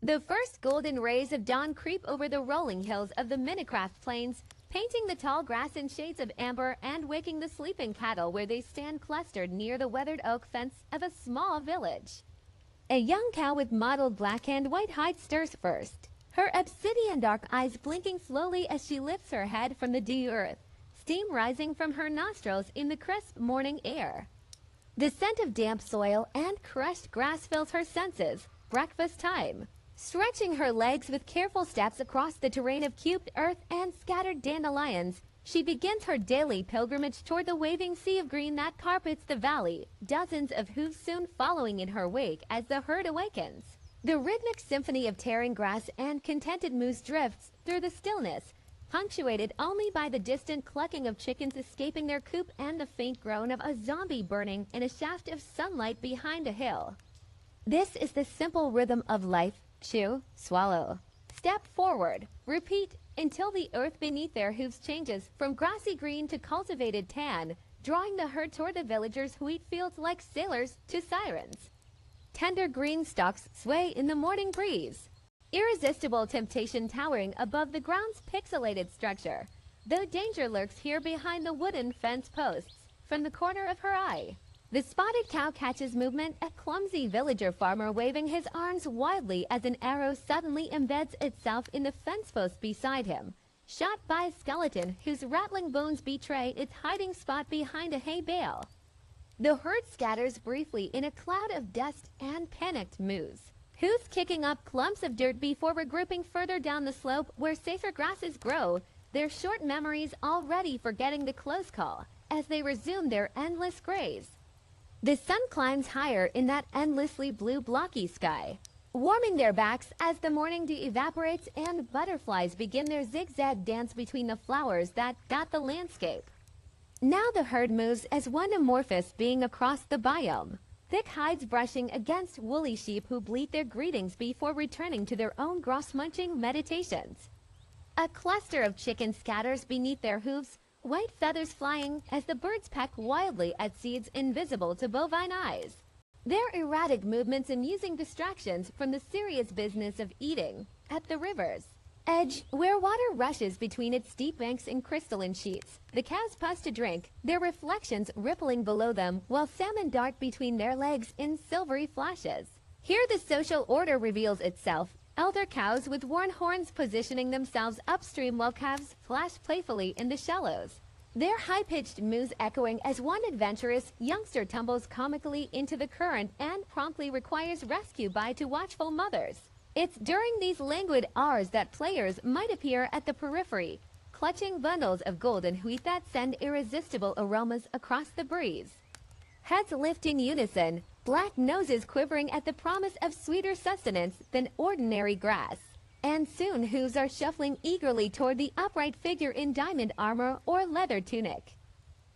The first golden rays of dawn creep over the rolling hills of the Minecraft plains, painting the tall grass in shades of amber and waking the sleeping cattle where they stand clustered near the weathered oak fence of a small village. A young cow with mottled black and white hide stirs first, her obsidian dark eyes blinking slowly as she lifts her head from the dew earth, steam rising from her nostrils in the crisp morning air. The scent of damp soil and crushed grass fills her senses. Breakfast time. Stretching her legs with careful steps across the terrain of cubed earth and scattered dandelions, she begins her daily pilgrimage toward the waving sea of green that carpets the valley, dozens of hooves soon following in her wake as the herd awakens. The rhythmic symphony of tearing grass and contented moose drifts through the stillness, punctuated only by the distant clucking of chickens escaping their coop and the faint groan of a zombie burning in a shaft of sunlight behind a hill. This is the simple rhythm of life. Chew, swallow. Step forward. Repeat until the earth beneath their hooves changes from grassy green to cultivated tan, drawing the herd toward the villagers' wheat fields like sailors to sirens. Tender green stalks sway in the morning breeze. Irresistible temptation towering above the ground's pixelated structure, though danger lurks here behind the wooden fence posts from the corner of her eye. The spotted cow catches movement, a clumsy villager farmer waving his arms wildly as an arrow suddenly embeds itself in the fence post beside him, shot by a skeleton whose rattling bones betray its hiding spot behind a hay bale. The herd scatters briefly in a cloud of dust and panicked moos, who's kicking up clumps of dirt before regrouping further down the slope where safer grasses grow, their short memories already forgetting the close call as they resume their endless graze. The sun climbs higher in that endlessly blue blocky sky, warming their backs as the morning dew evaporates and butterflies begin their zigzag dance between the flowers that dot the landscape. Now the herd moves as one amorphous being across the biome, thick hides brushing against woolly sheep who bleat their greetings before returning to their own gross-munching meditations. A cluster of chickens scatters beneath their hooves, white feathers flying as the birds peck wildly at seeds invisible to bovine eyes. Their erratic movements amusing distractions from the serious business of eating at the river's edge, where water rushes between its steep banks in crystalline sheets. The cows pause to drink, their reflections rippling below them while salmon dart between their legs in silvery flashes. Here the social order reveals itself. Elder cows with worn horns positioning themselves upstream while calves flash playfully in the shallows. Their high-pitched moos echoing as one adventurous youngster tumbles comically into the current and promptly requires rescue by two watchful mothers. It's during these languid hours that players might appear at the periphery, clutching bundles of golden wheat that send irresistible aromas across the breeze. Heads lift in unison, black noses quivering at the promise of sweeter sustenance than ordinary grass. And soon hooves are shuffling eagerly toward the upright figure in diamond armor or leather tunic.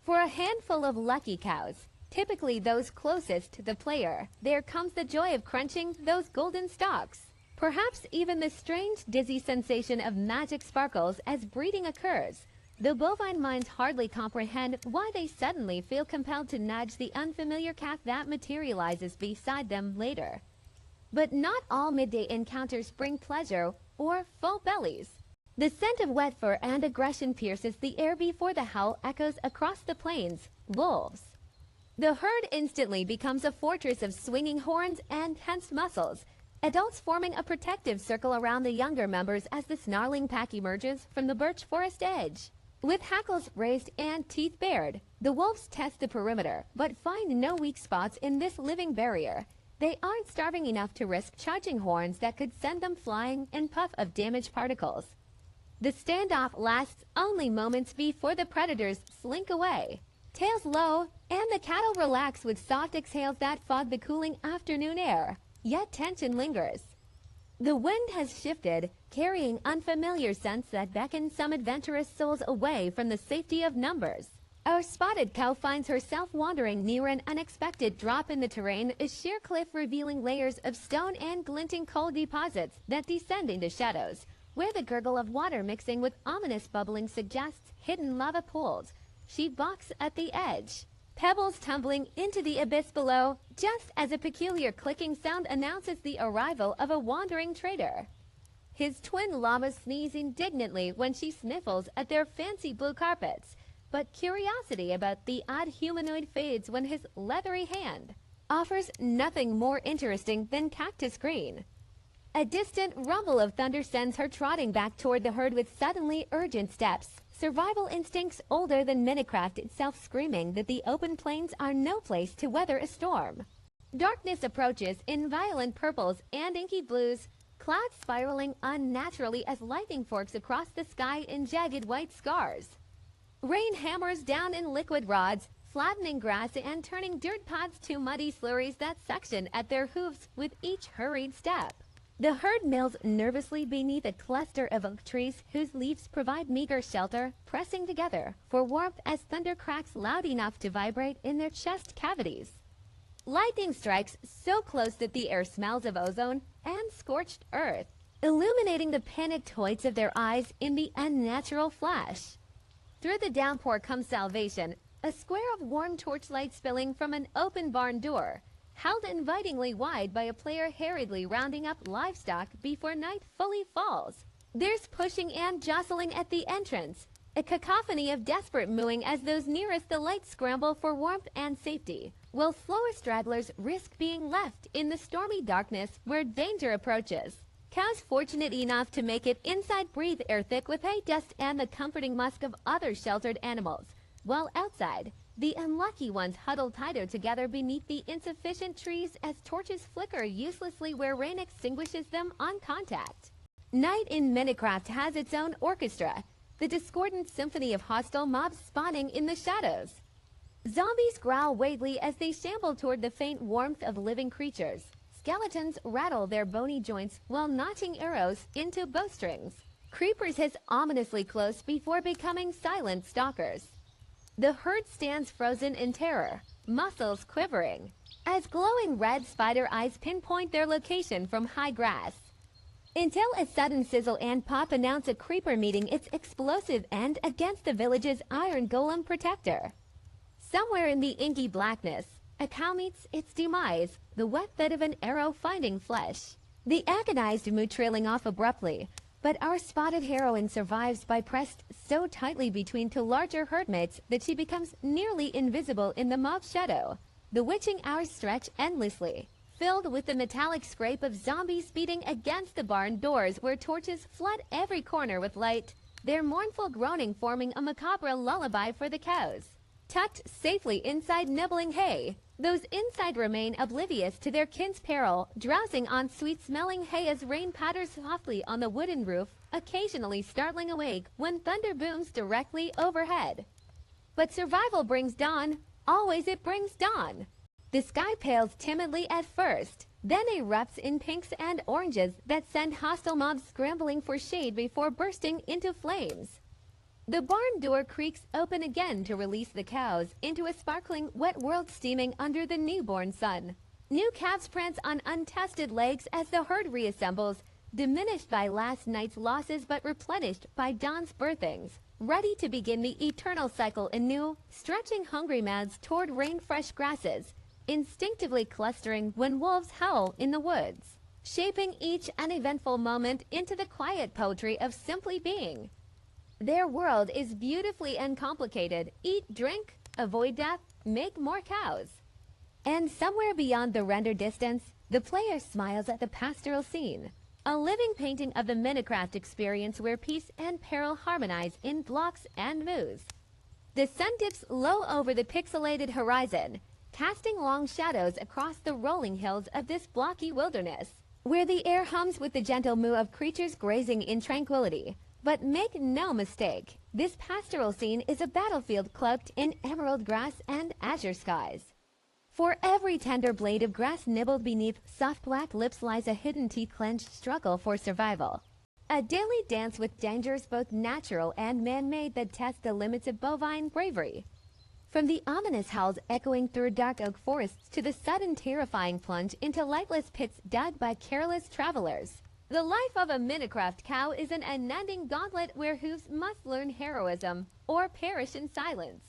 For a handful of lucky cows, typically those closest to the player, there comes the joy of crunching those golden stalks. Perhaps even the strange dizzy sensation of magic sparkles as breeding occurs. The bovine minds hardly comprehend why they suddenly feel compelled to nudge the unfamiliar calf that materializes beside them later. But not all midday encounters bring pleasure or full bellies. The scent of wet fur and aggression pierces the air before the howl echoes across the plains. Wolves. The herd instantly becomes a fortress of swinging horns and tensed muscles, adults forming a protective circle around the younger members as the snarling pack emerges from the birch forest edge. With hackles raised and teeth bared, the wolves test the perimeter, but find no weak spots in this living barrier. They aren't starving enough to risk charging horns that could send them flying in puff of damaged particles. The standoff lasts only moments before the predators slink away. Tails low, and the cattle relax with soft exhales that fog the cooling afternoon air. Yet tension lingers. The wind has shifted, carrying unfamiliar scents that beckon some adventurous souls away from the safety of numbers. Our spotted cow finds herself wandering near an unexpected drop in the terrain, a sheer cliff revealing layers of stone and glinting coal deposits that descend into shadows, where the gurgle of water mixing with ominous bubbling suggests hidden lava pools. She balks at the edge. pebbles tumbling into the abyss below, just as a peculiar clicking sound announces the arrival of a wandering trader. His twin llamas sneeze indignantly when she sniffles at their fancy blue carpets, but curiosity about the odd humanoid fades when his leathery hand offers nothing more interesting than cactus green. A distant rumble of thunder sends her trotting back toward the herd with suddenly urgent steps, survival instincts older than Minecraft itself screaming that the open plains are no place to weather a storm. Darkness approaches in violent purples and inky blues, clouds spiraling unnaturally as lightning forks across the sky in jagged white scars. Rain hammers down in liquid rods, flattening grass and turning dirt paths to muddy slurries that suction at their hooves with each hurried step. The herd mills nervously beneath a cluster of oak trees whose leaves provide meager shelter, pressing together for warmth as thunder cracks loud enough to vibrate in their chest cavities. Lightning strikes so close that the air smells of ozone and scorched earth, illuminating the panicked whites of their eyes in the unnatural flash. Through the downpour comes salvation, a square of warm torchlight spilling from an open barn door, held invitingly wide by a player hurriedly rounding up livestock before night fully falls. There's pushing and jostling at the entrance, a cacophony of desperate mooing as those nearest the light scramble for warmth and safety, while slower stragglers risk being left in the stormy darkness where danger approaches. Cows fortunate enough to make it inside breathe air thick with hay dust and the comforting musk of other sheltered animals, while outside, the unlucky ones huddle tighter together beneath the insufficient trees as torches flicker uselessly where rain extinguishes them on contact. Night in Minecraft has its own orchestra, the discordant symphony of hostile mobs spawning in the shadows. Zombies growl weightily as they shamble toward the faint warmth of living creatures. Skeletons rattle their bony joints while notching arrows into bowstrings. Creepers hiss ominously close before becoming silent stalkers. The herd stands frozen in terror, muscles quivering, as glowing red spider eyes pinpoint their location from high grass. Until a sudden sizzle and pop announce a creeper meeting its explosive end against the village's iron golem protector. Somewhere in the inky blackness, a cow meets its demise, the wet bed of an arrow finding flesh. The agonized moo trailing off abruptly, but our spotted heroine survives by pressed so tightly between two larger herdmates that she becomes nearly invisible in the mob shadow. The witching hours stretch endlessly, filled with the metallic scrape of zombies beating against the barn doors where torches flood every corner with light, their mournful groaning forming a macabre lullaby for the cows. Tucked safely inside nibbling hay, those inside remain oblivious to their kin's peril, drowsing on sweet-smelling hay as rain patters softly on the wooden roof, occasionally startling awake when thunder booms directly overhead. But survival brings dawn. Always it brings dawn. The sky pales timidly at first, then erupts in pinks and oranges that send hostile mobs scrambling for shade before bursting into flames. The barn door creaks open again to release the cows into a sparkling wet world steaming under the newborn sun. New calves prance on untested legs as the herd reassembles, diminished by last night's losses but replenished by dawn's birthings, ready to begin the eternal cycle anew, stretching hungry mouths toward rain-fresh grasses, instinctively clustering when wolves howl in the woods, shaping each uneventful moment into the quiet poetry of simply being. Their world is beautifully uncomplicated. Eat, drink, avoid death, make more cows. And somewhere beyond the rendered distance, the player smiles at the pastoral scene, a living painting of the Minecraft experience where peace and peril harmonize in blocks and moos. The sun dips low over the pixelated horizon, casting long shadows across the rolling hills of this blocky wilderness, where the air hums with the gentle moo of creatures grazing in tranquility. But make no mistake, this pastoral scene is a battlefield cloaked in emerald grass and azure skies. For every tender blade of grass nibbled beneath soft black lips lies a hidden teeth-clenched struggle for survival. A daily dance with dangers both natural and man-made that test the limits of bovine bravery. From the ominous howls echoing through dark oak forests to the sudden terrifying plunge into lightless pits dug by careless travelers. The life of a Minecraft cow is an unending gauntlet where hooves must learn heroism or perish in silence.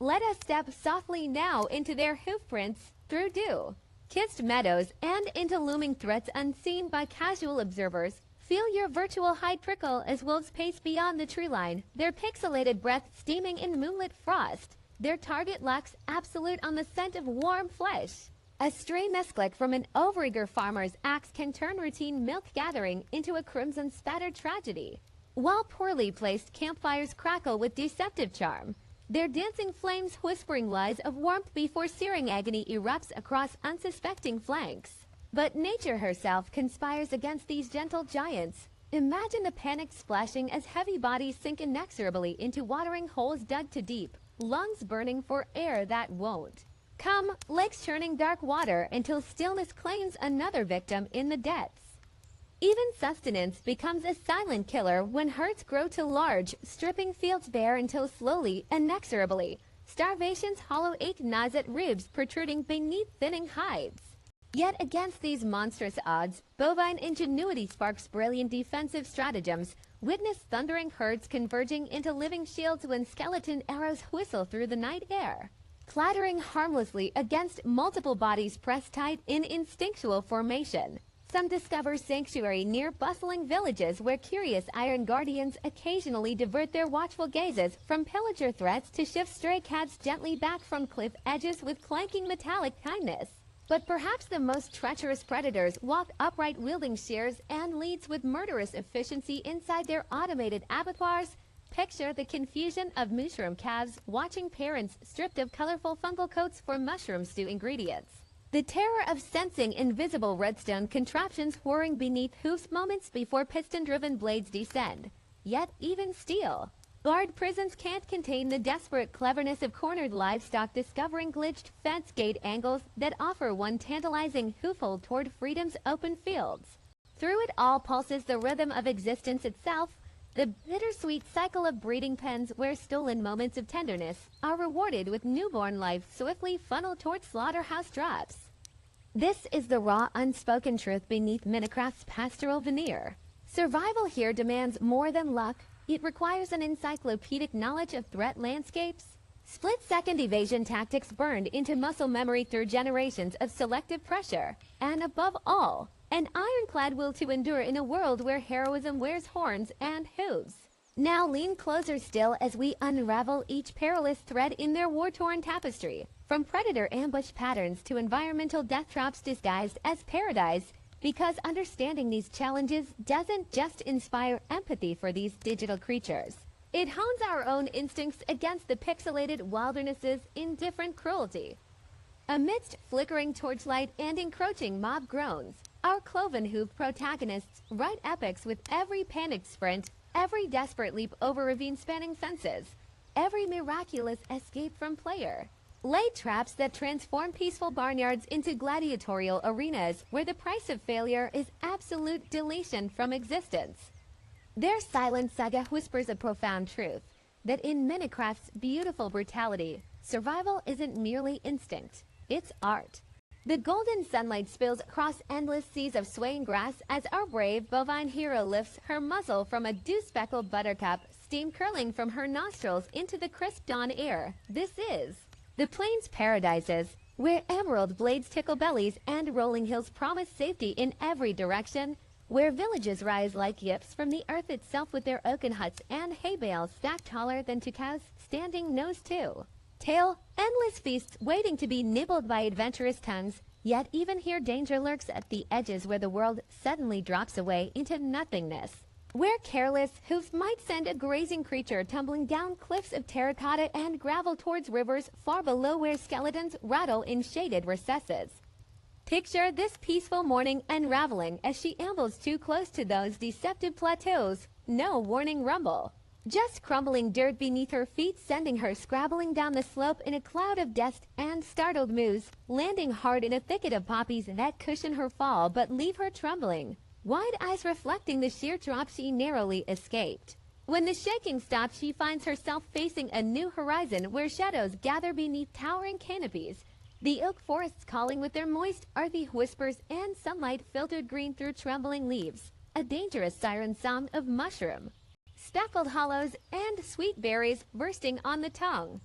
Let us step softly now into their hoof prints through dew, kissed meadows, and into looming threats unseen by casual observers. Feel your virtual hide prickle as wolves pace beyond the tree line, their pixelated breath steaming in moonlit frost. Their target locks absolute on the scent of warm flesh. A stray misclick from an overeager farmer's axe can turn routine milk gathering into a crimson-spattered tragedy, while poorly placed campfires crackle with deceptive charm, their dancing flames whispering lies of warmth before searing agony erupts across unsuspecting flanks. But nature herself conspires against these gentle giants. Imagine the panic splashing as heavy bodies sink inexorably into watering holes dug too deep, lungs burning for air that won't. Come, lakes churning dark water until stillness claims another victim in the depths. Even sustenance becomes a silent killer when herds grow too large, stripping fields bare until slowly, inexorably, starvation's hollow ache gnaws at ribs protruding beneath thinning hides. Yet against these monstrous odds, bovine ingenuity sparks brilliant defensive stratagems. Witness thundering herds converging into living shields when skeleton arrows whistle through the night air, clattering harmlessly against multiple bodies pressed tight in instinctual formation. Some discover sanctuary near bustling villages where curious iron guardians occasionally divert their watchful gazes from pillager threats to shift stray cats gently back from cliff edges with clanking metallic kindness. But perhaps the most treacherous predators walk upright wielding shears and leads with murderous efficiency inside their automated abattoirs. Picture the confusion of mushroom calves watching parents stripped of colorful fungal coats for mushroom stew ingredients. The terror of sensing invisible redstone contraptions whirring beneath hoofs moments before piston-driven blades descend. Yet even steel. Barred prisons can't contain the desperate cleverness of cornered livestock discovering glitched fence gate angles that offer one tantalizing hoofhold toward freedom's open fields. Through it all pulses the rhythm of existence itself, the bittersweet cycle of breeding pens where stolen moments of tenderness are rewarded with newborn life swiftly funneled toward slaughterhouse drops. This is the raw, unspoken truth beneath Minecraft's pastoral veneer. Survival here demands more than luck. It requires an encyclopedic knowledge of threat landscapes. Split-second evasion tactics burned into muscle memory through generations of selective pressure. And above all, an ironclad will to endure in a world where heroism wears horns and hooves. Now lean closer still as we unravel each perilous thread in their war-torn tapestry, from predator ambush patterns to environmental death traps disguised as paradise, because understanding these challenges doesn't just inspire empathy for these digital creatures. It hones our own instincts against the pixelated wilderness's indifferent cruelty. Amidst flickering torchlight and encroaching mob groans, our cloven-hoofed protagonists write epics with every panicked sprint, every desperate leap over ravine-spanning fences, every miraculous escape from player. Lay traps that transform peaceful barnyards into gladiatorial arenas where the price of failure is absolute deletion from existence. Their silent saga whispers a profound truth, that in Minecraft's beautiful brutality, survival isn't merely instinct, it's art. The golden sunlight spills across endless seas of swaying grass as our brave bovine hero lifts her muzzle from a dew-speckled buttercup, steam curling from her nostrils into the crisp dawn air. This is the Plains Paradises, where emerald blades tickle bellies and rolling hills promise safety in every direction, where villages rise like yips from the earth itself with their oaken huts and hay bales stacked taller than two cows standing nose to tail, endless feasts waiting to be nibbled by adventurous tongues. Yet even here danger lurks at the edges where the world suddenly drops away into nothingness, where careless hoofs might send a grazing creature tumbling down cliffs of terracotta and gravel towards rivers far below where skeletons rattle in shaded recesses. Picture this peaceful morning unraveling as she ambles too close to those deceptive plateaus. No warning rumble. Just crumbling dirt beneath her feet, sending her scrabbling down the slope in a cloud of dust and startled moos, landing hard in a thicket of poppies that cushion her fall but leave her trembling, wide eyes reflecting the sheer drop she narrowly escaped. When the shaking stops, she finds herself facing a new horizon where shadows gather beneath towering canopies, the oak forests calling with their moist, earthy whispers and sunlight filtered green through trembling leaves, a dangerous siren song of mushroom, speckled hollows, and sweet berries bursting on the tongue.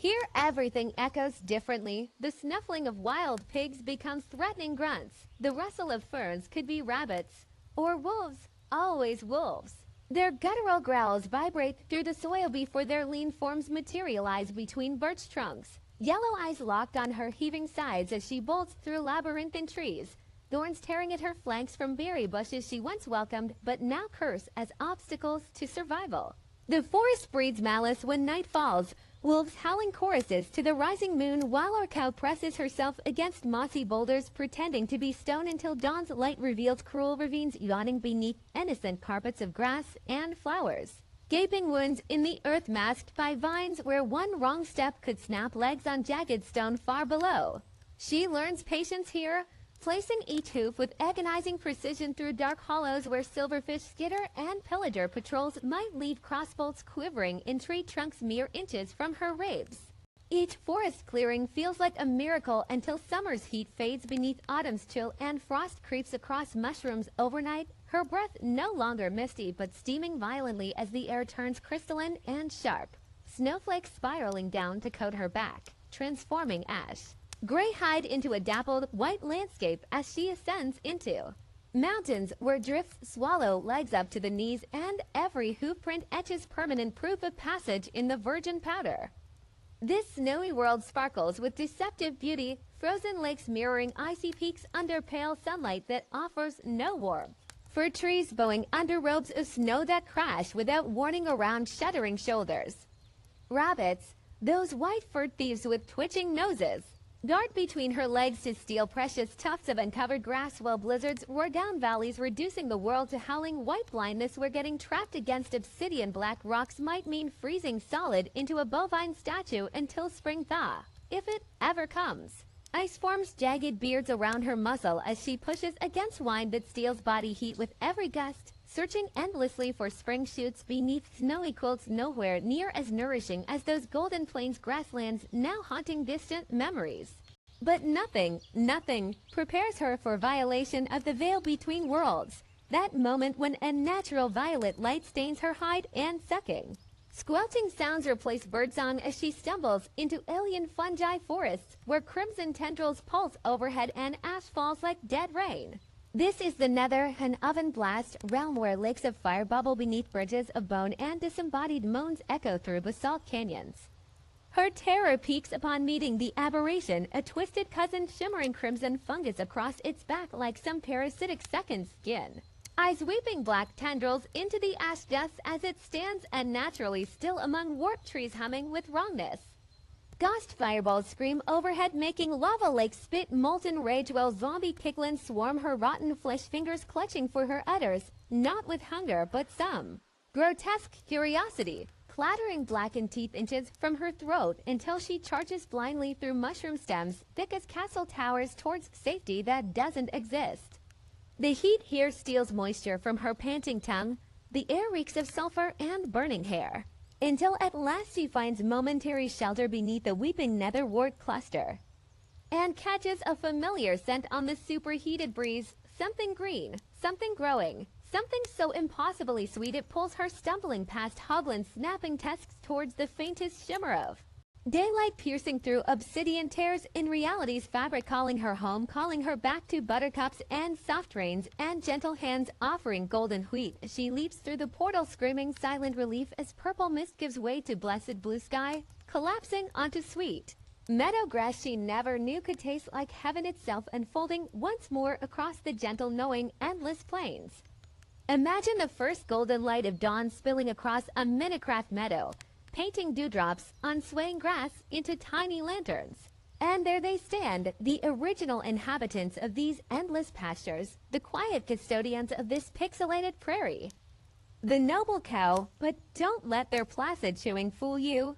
Here everything echoes differently. The snuffling of wild pigs becomes threatening grunts. The rustle of ferns could be rabbits. Or wolves, always wolves. Their guttural growls vibrate through the soil before their lean forms materialize between birch trunks. Yellow eyes locked on her heaving sides as she bolts through labyrinthine trees, thorns tearing at her flanks from berry bushes she once welcomed but now curse as obstacles to survival. The forest breeds malice when night falls, wolves howling choruses to the rising moon while our cow presses herself against mossy boulders pretending to be stone until dawn's light reveals cruel ravines yawning beneath innocent carpets of grass and flowers. Gaping wounds in the earth masked by vines where one wrong step could snap legs on jagged stone far below. She learns patience here, placing each hoof with agonizing precision through dark hollows where silverfish skitter and pillager patrols might leave crossbolts quivering in tree trunks mere inches from her ribs. Each forest clearing feels like a miracle until summer's heat fades beneath autumn's chill and frost creeps across mushrooms overnight, her breath no longer misty but steaming violently as the air turns crystalline and sharp. Snowflakes spiraling down to coat her back, transforming ash. Gray hide into a dappled white landscape as she ascends into. Mountains where drifts swallow legs up to the knees and every hoofprint etches permanent proof of passage in the virgin powder. This snowy world sparkles with deceptive beauty, frozen lakes mirroring icy peaks under pale sunlight that offers no warmth. Fir trees bowing under robes of snow that crash without warning around shuddering shoulders. Rabbits, those white-furred thieves with twitching noses, dart between her legs to steal precious tufts of uncovered grass while blizzards roar down valleys reducing the world to howling white blindness where getting trapped against obsidian black rocks might mean freezing solid into a bovine statue until spring thaw, if it ever comes. Ice forms jagged beards around her muzzle as she pushes against wind that steals body heat with every gust, searching endlessly for spring shoots beneath snowy quilts nowhere near as nourishing as those golden plains grasslands now haunting distant memories. But nothing prepares her for violation of the veil between worlds, that moment when unnatural violet light stains her hide and sucking. Squelching sounds replace birdsong as she stumbles into alien fungi forests where crimson tendrils pulse overhead and ash falls like dead rain. This is the nether, an oven blast realm where lakes of fire bubble beneath bridges of bone and disembodied moans echo through basalt canyons. Her terror peaks upon meeting the aberration, a twisted cousin shimmering crimson fungus across its back like some parasitic second skin. Eyes weeping black tendrils into the ash dust as it stands unnaturally still among warped trees humming with wrongness. Ghost fireballs scream overhead making lava lakes spit molten rage while zombie piglins swarm her rotten flesh fingers clutching for her udders, not with hunger but some grotesque curiosity, clattering blackened teeth inches from her throat until she charges blindly through mushroom stems thick as castle towers towards safety that doesn't exist. The heat here steals moisture from her panting tongue. The air reeks of sulfur and burning hair. Until at last she finds momentary shelter beneath a weeping netherwort cluster. And catches a familiar scent on the superheated breeze. Something green, something growing, something so impossibly sweet it pulls her stumbling past Hoglin's snapping tusks towards the faintest shimmer of daylight piercing through obsidian tears in reality's fabric calling her home, calling her back to buttercups and soft rains and gentle hands offering golden wheat. She leaps through the portal screaming silent relief as purple mist gives way to blessed blue sky, collapsing onto sweet meadow grass she never knew could taste like heaven itself unfolding once more across the gentle knowing endless plains. Imagine the first golden light of dawn spilling across a Minecraft meadow, painting dewdrops on swaying grass into tiny lanterns. And there they stand, the original inhabitants of these endless pastures, the quiet custodians of this pixelated prairie. The noble cow, but don't let their placid chewing fool you.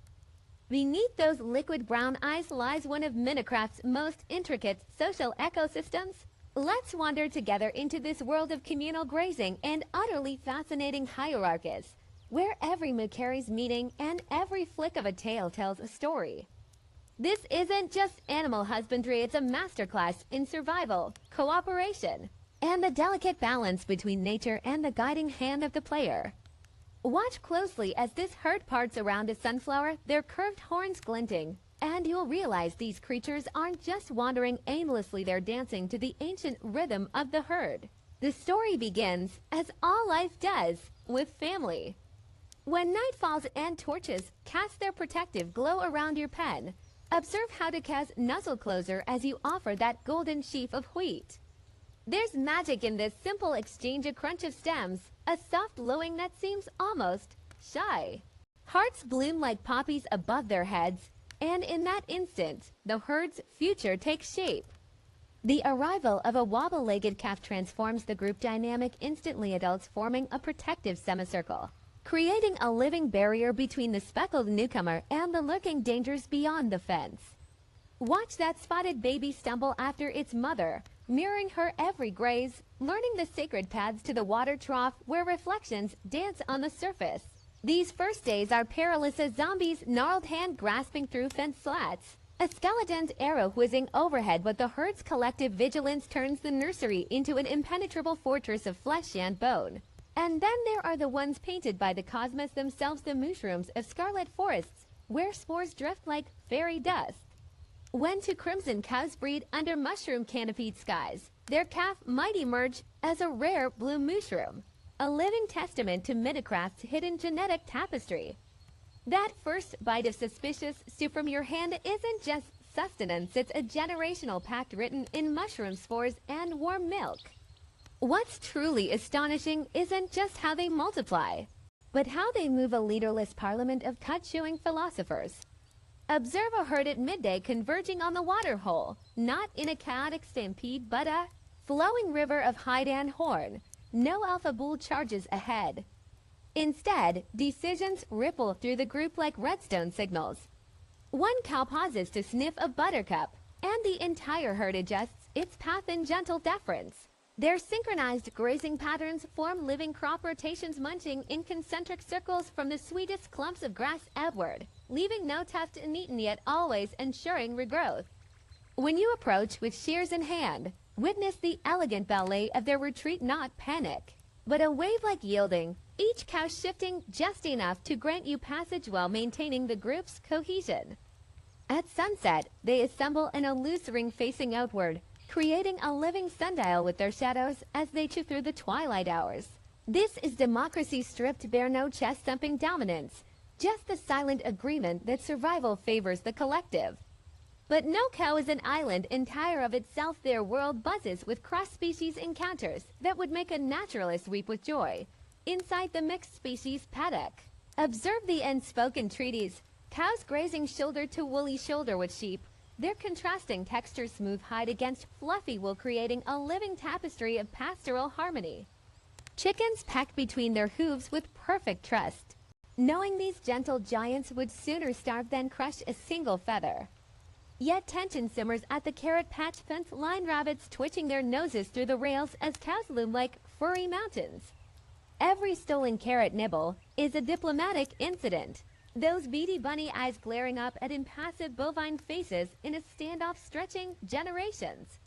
Beneath those liquid brown eyes lies one of Minecraft's most intricate social ecosystems. Let's wander together into this world of communal grazing and utterly fascinating hierarchies, where every moo carries meaning and every flick of a tail tells a story. This isn't just animal husbandry, it's a masterclass in survival, cooperation, and the delicate balance between nature and the guiding hand of the player. Watch closely as this herd parts around a sunflower, their curved horns glinting, and you'll realize these creatures aren't just wandering aimlessly, they're dancing to the ancient rhythm of the herd. The story begins, as all life does, with family. When night falls and torches cast their protective glow around your pen, observe how the cows nuzzle closer as you offer that golden sheaf of wheat. There's magic in this simple exchange, a crunch of stems, a soft lowing that seems almost shy. Hearts bloom like poppies above their heads, and in that instant, the herd's future takes shape. The arrival of a wobble-legged calf transforms the group dynamic instantly, adults forming a protective semicircle, creating a living barrier between the speckled newcomer and the lurking dangers beyond the fence. Watch that spotted baby stumble after its mother, mirroring her every graze, learning the sacred paths to the water trough where reflections dance on the surface. These first days are perilous as zombies' gnarled hand grasping through fence slats, a skeleton's arrow whizzing overhead, but the herd's collective vigilance turns the nursery into an impenetrable fortress of flesh and bone. And then there are the ones painted by the cosmos themselves, the mooshrooms of scarlet forests, where spores drift like fairy dust. When two crimson cows breed under mushroom-canopied skies, their calf might emerge as a rare blue mushroom, a living testament to Minecraft's hidden genetic tapestry. That first bite of suspicious stew from your hand isn't just sustenance, it's a generational pact written in mushroom spores and warm milk. What's truly astonishing isn't just how they multiply, but how they move a leaderless parliament of cut-chewing philosophers. Observe a herd at midday converging on the water hole, not in a chaotic stampede, but a flowing river of hide and horn. No alpha bull charges ahead. Instead, decisions ripple through the group like redstone signals. One cow pauses to sniff a buttercup, and the entire herd adjusts its path in gentle deference. Their synchronized grazing patterns form living crop rotations, munching in concentric circles from the sweetest clumps of grass upward, leaving no tuft uneaten yet always ensuring regrowth. When you approach with shears in hand, witness the elegant ballet of their retreat, not panic, but a wave-like yielding, each cow shifting just enough to grant you passage while maintaining the group's cohesion. At sunset, they assemble in a loose ring facing outward, creating a living sundial with their shadows as they chew through the twilight hours. This is democracy stripped bare, no chest-thumping dominance, just the silent agreement that survival favors the collective. But no cow is an island entire of itself. Their world buzzes with cross-species encounters that would make a naturalist weep with joy. Inside the mixed species paddock, observe the unspoken treaties, cows grazing shoulder to woolly shoulder with sheep, their contrasting texture, smooth hide against fluffy wool, creating a living tapestry of pastoral harmony. Chickens peck between their hooves with perfect trust, knowing these gentle giants would sooner starve than crush a single feather. Yet tension simmers at the carrot patch fence line, rabbits twitching their noses through the rails as cows loom like furry mountains. Every stolen carrot nibble is a diplomatic incident, those beady bunny eyes glaring up at impassive bovine faces in a standoff stretching generations.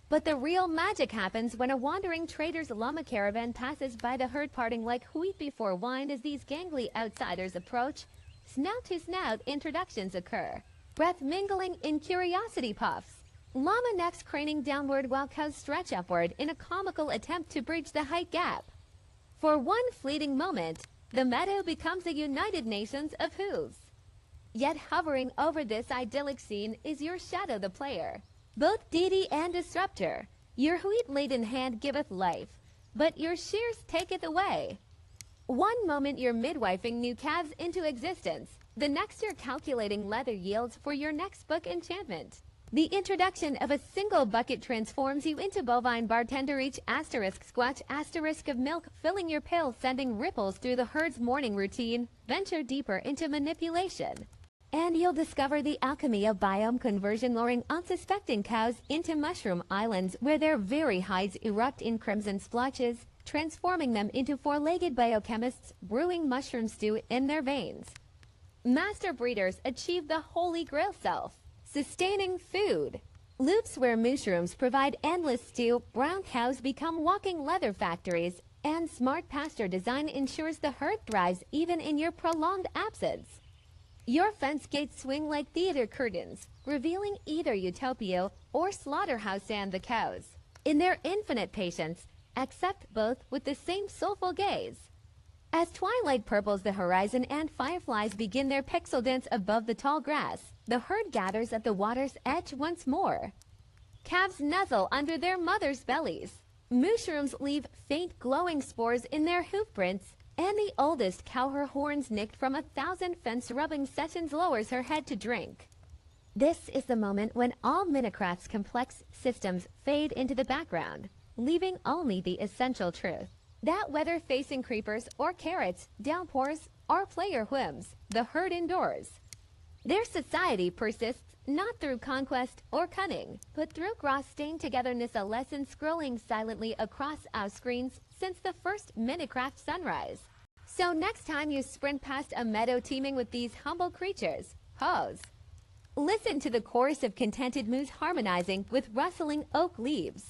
But the real magic happens when a wandering trader's llama caravan passes by the herd, parting like wheat before wine as these gangly outsiders approach. Snout to snout introductions occur, breath mingling in curiosity puffs, llama necks craning downward while cows stretch upward in a comical attempt to bridge the height gap. For one fleeting moment, the meadow becomes a United Nations of hooves. Yet hovering over this idyllic scene is your shadow, the player, both deity and disruptor. Your wheat-laden hand giveth life, but your shears taketh away. One moment you're midwifing new calves into existence, the next you're calculating leather yields for your next book enchantment. The introduction of a single bucket transforms you into bovine bartender, each asterisk squatch asterisk of milk filling your pail, sending ripples through the herd's morning routine. Venture deeper into manipulation, and you'll discover the alchemy of biome conversion, luring unsuspecting cows into mushroom islands where their very hides erupt in crimson splotches, transforming them into four-legged biochemists brewing mushroom stew in their veins. Master breeders achieve the holy grail self, sustaining food. Loops where mushrooms provide endless stew, brown cows become walking leather factories, and smart pasture design ensures the herd thrives even in your prolonged absence. Your fence gates swing like theater curtains, revealing either utopia or slaughterhouse and the cows. In their infinite patience, accept both with the same soulful gaze. As twilight purples the horizon and fireflies begin their pixel dance above the tall grass, the herd gathers at the water's edge once more. Calves nuzzle under their mothers' bellies. Mooshrooms leave faint glowing spores in their hoof prints, and the oldest cow, her horns nicked from 1,000 fence-rubbing sessions, lowers her head to drink. This is the moment when all Minecraft's complex systems fade into the background, leaving only the essential truth. That whether facing creepers or carrots, downpours, or player whims, the herd endures. Their society persists not through conquest or cunning, but through cross-stained togetherness, a lesson scrolling silently across our screens since the first Minecraft sunrise. So next time you sprint past a meadow teeming with these humble creatures, hoes, listen to the chorus of contented moos harmonizing with rustling oak leaves.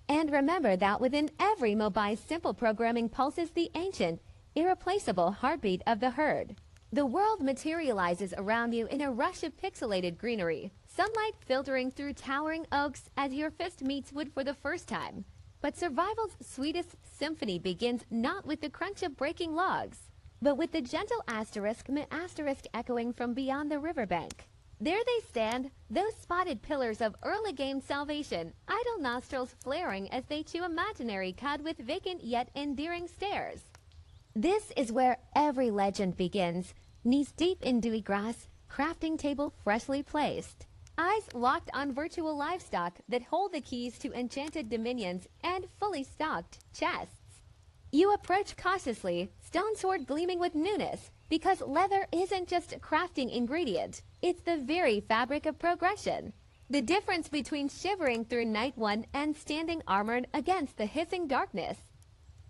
And remember that within every mobile's simple programming pulses the ancient, irreplaceable heartbeat of the herd. The world materializes around you in a rush of pixelated greenery, sunlight filtering through towering oaks as your fist meets wood for the first time. But survival's sweetest symphony begins not with the crunch of breaking logs, but with the gentle asterisk echoing from beyond the riverbank. There they stand, those spotted pillars of early game salvation, idle nostrils flaring as they chew imaginary cud with vacant yet endearing stares. This is where every legend begins, knees deep in dewy grass, crafting table freshly placed. Eyes locked on virtual livestock that hold the keys to enchanted dominions and fully stocked chests. You approach cautiously, stone sword gleaming with newness, because leather isn't just a crafting ingredient, it's the very fabric of progression. The difference between shivering through night one and standing armored against the hissing darkness.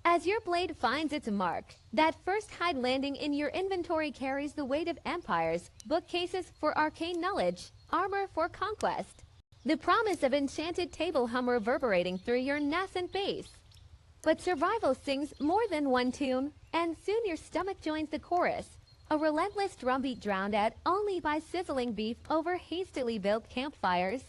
As your blade finds its mark, that first hide landing in your inventory carries the weight of empires, bookcases for arcane knowledge, armor for conquest. The promise of enchanted table hum reverberating through your nascent base. But survival sings more than one tune, and soon your stomach joins the chorus, a relentless drumbeat drowned out only by sizzling beef over hastily built campfires.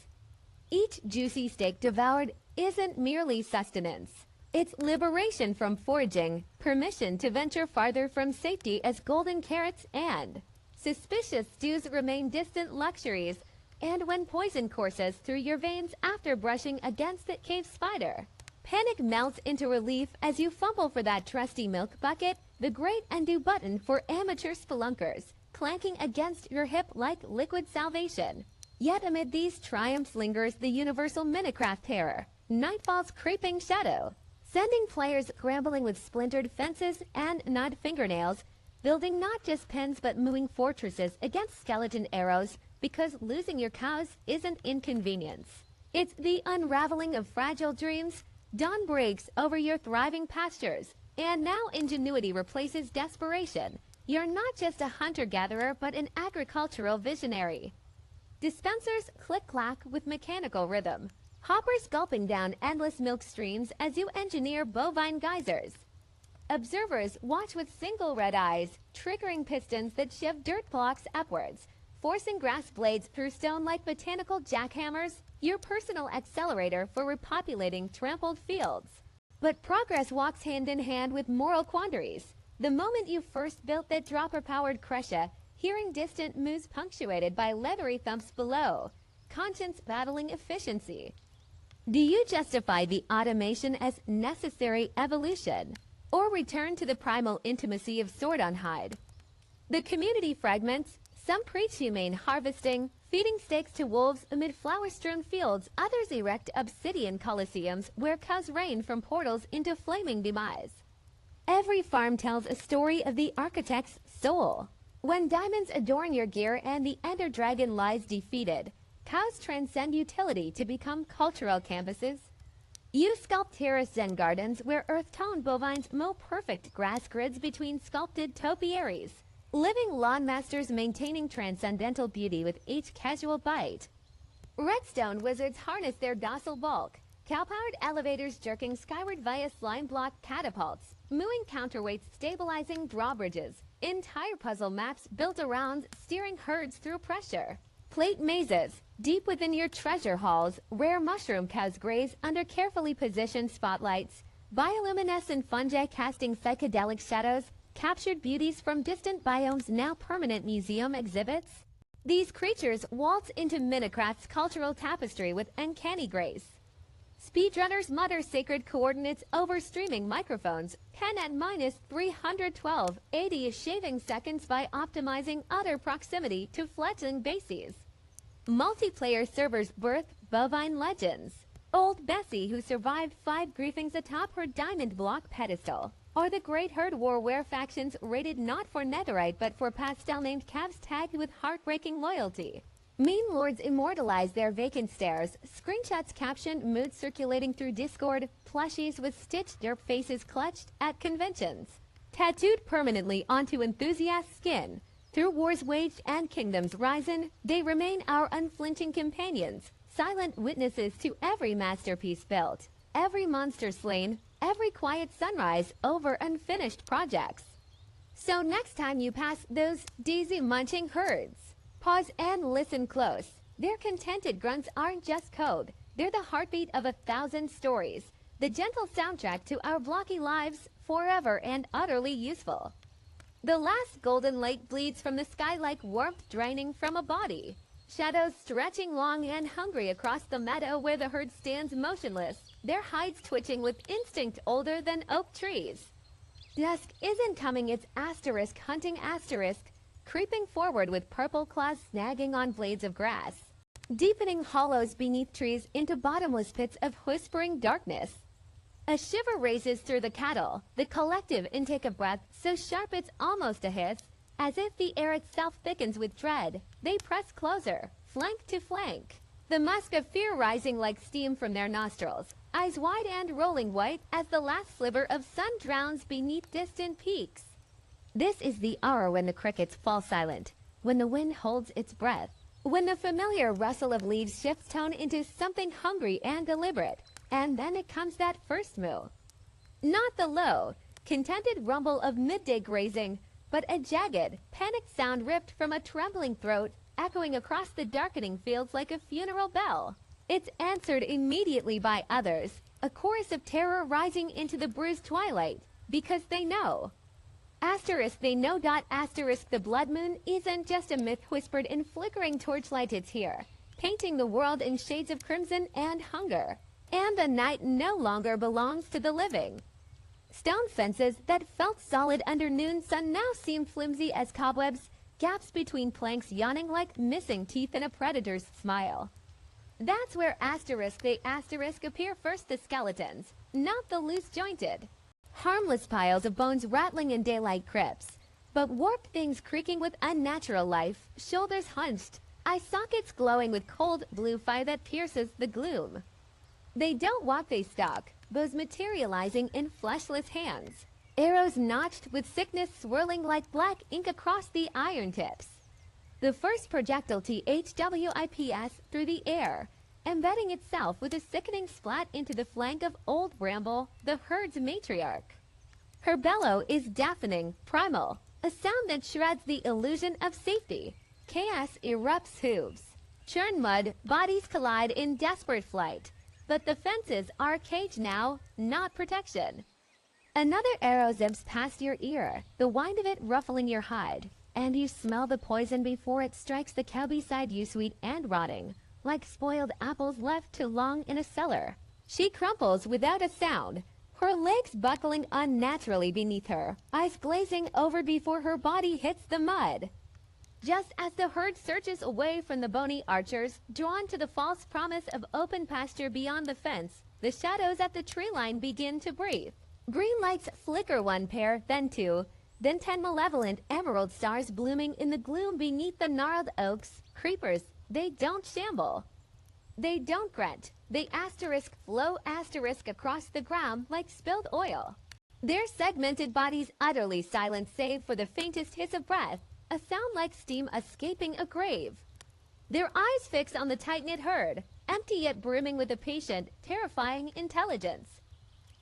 Each juicy steak devoured isn't merely sustenance. It's liberation from foraging, permission to venture farther from safety as golden carrots and suspicious stews remain distant luxuries, and when poison courses through your veins after brushing against the cave spider. Panic melts into relief as you fumble for that trusty milk bucket, the great undo button for amateur spelunkers, clanking against your hip like liquid salvation. Yet amid these triumphs lingers the universal Minecraft terror, Nightfall's creeping shadow, sending players scrambling with splintered fences and gnawed fingernails, building not just pens but mooing fortresses against skeleton arrows, because losing your cows isn't inconvenience. It's the unraveling of fragile dreams. Dawn breaks over your thriving pastures, and now ingenuity replaces desperation. You're not just a hunter-gatherer, but an agricultural visionary. Dispensers click-clack with mechanical rhythm. Hoppers gulping down endless milk streams as you engineer bovine geysers. Observers watch with single red eyes, triggering pistons that shift dirt blocks upwards, forcing grass blades through stone like botanical jackhammers, your personal accelerator for repopulating trampled fields. But progress walks hand in hand with moral quandaries. The moment you first built that dropper-powered crusher, hearing distant moos punctuated by leathery thumps below, conscience battling efficiency. Do you justify the automation as necessary evolution, or return to the primal intimacy of sword on hide? The community fragments. Some preach humane harvesting, feeding steaks to wolves amid flower-strewn fields. Others erect obsidian coliseums where cows rain from portals into flaming demise. Every farm tells a story of the architect's soul. When diamonds adorn your gear and the ender dragon lies defeated, cows transcend utility to become cultural canvases. You sculpt terraced zen gardens where earth-toned bovines mow perfect grass grids between sculpted topiaries. Living lawn masters maintaining transcendental beauty with each casual bite. Redstone wizards harness their docile bulk, Cow-powered elevators jerking skyward via slime block catapults, mooing counterweights stabilizing drawbridges, entire puzzle maps built around steering herds through pressure. Plate mazes, deep within your treasure halls, rare mushroom cows graze under carefully positioned spotlights, bioluminescent fungi casting psychedelic shadows, captured beauties from distant biomes now permanent museum exhibits. These creatures waltz into Minecraft's cultural tapestry with uncanny grace. Speedrunners mutter sacred coordinates over streaming microphones, can at -312 80 shaving seconds by optimizing utter proximity to fledgling bases. Multiplayer servers birth bovine legends. Old Bessie, who survived 5 griefings atop her diamond block pedestal. Or the great herd warware factions rated not for netherite but for pastel-named calves tagged with heartbreaking loyalty. Meme lords immortalize their vacant stares, screenshots captioned, mood circulating through Discord, plushies with stitched derp faces clutched at conventions. Tattooed permanently onto enthusiast skin. Through wars waged and kingdoms risen, they remain our unflinching companions, silent witnesses to every masterpiece built, every monster slain, every quiet sunrise over unfinished projects. So next time you pass those daisy-munching herds, pause and listen close. Their contented grunts aren't just code. They're the heartbeat of 1,000 stories, the gentle soundtrack to our blocky lives, forever and utterly useful. The last golden light bleeds from the sky like warmth draining from a body. Shadows stretching long and hungry across the meadow where the herd stands motionless, their hides twitching with instinct older than oak trees. Dusk isn't coming, it's asterisk hunting asterisk, creeping forward with purple claws snagging on blades of grass, deepening hollows beneath trees into bottomless pits of whispering darkness. A shiver races through the cattle, the collective intake of breath so sharp it's almost a hiss, as if the air itself thickens with dread. They press closer, flank to flank, the musk of fear rising like steam from their nostrils, eyes wide and rolling white as the last sliver of sun drowns beneath distant peaks. This is the hour when the crickets fall silent, when the wind holds its breath, when the familiar rustle of leaves shifts tone into something hungry and deliberate, and then it comes that first moo. Not the low, contented rumble of midday grazing, but a jagged, panicked sound ripped from a trembling throat, echoing across the darkening fields like a funeral bell. It's answered immediately by others, a chorus of terror rising into the bruised twilight, because they know. Asterisk they know. Asterisk the blood moon isn't just a myth whispered in flickering torchlight, it's here, painting the world in shades of crimson and hunger. And the night no longer belongs to the living. Stone fences that felt solid under noon sun now seem flimsy as cobwebs, gaps between planks yawning like missing teeth in a predator's smile. That's where asterisk they asterisk appear first, the skeletons, not the loose-jointed. Harmless piles of bones rattling in daylight crypts, but warped things creaking with unnatural life, shoulders hunched, eye sockets glowing with cold blue fire that pierces the gloom. They don't walk, they stalk, bows materializing in fleshless hands, arrows notched with sickness swirling like black ink across the iron tips. The first projectile THWIPS through the air, embedding itself with a sickening splat into the flank of Old Bramble, the herd's matriarch. Her bellow is deafening, primal, a sound that shreds the illusion of safety. Chaos erupts hooves. Churn mud, bodies collide in desperate flight. But the fences are a cage now, not protection. Another arrow zips past your ear, the wind of it ruffling your hide, and you smell the poison before it strikes the cow beside you, sweet and rotting, like spoiled apples left too long in a cellar. She crumples without a sound, her legs buckling unnaturally beneath her, eyes glazing over before her body hits the mud. Just as the herd searches away from the bony archers, drawn to the false promise of open pasture beyond the fence, the shadows at the tree line begin to breathe. Green lights flicker one pair, then two, then 10 malevolent emerald stars blooming in the gloom beneath the gnarled oaks. Creepers, they don't shamble. They don't grunt. They asterisk flow asterisk across the ground like spilled oil. Their segmented bodies utterly silent save for the faintest hiss of breath, a sound like steam escaping a grave. Their eyes fix on the tight-knit herd, empty yet brimming with a patient, terrifying intelligence.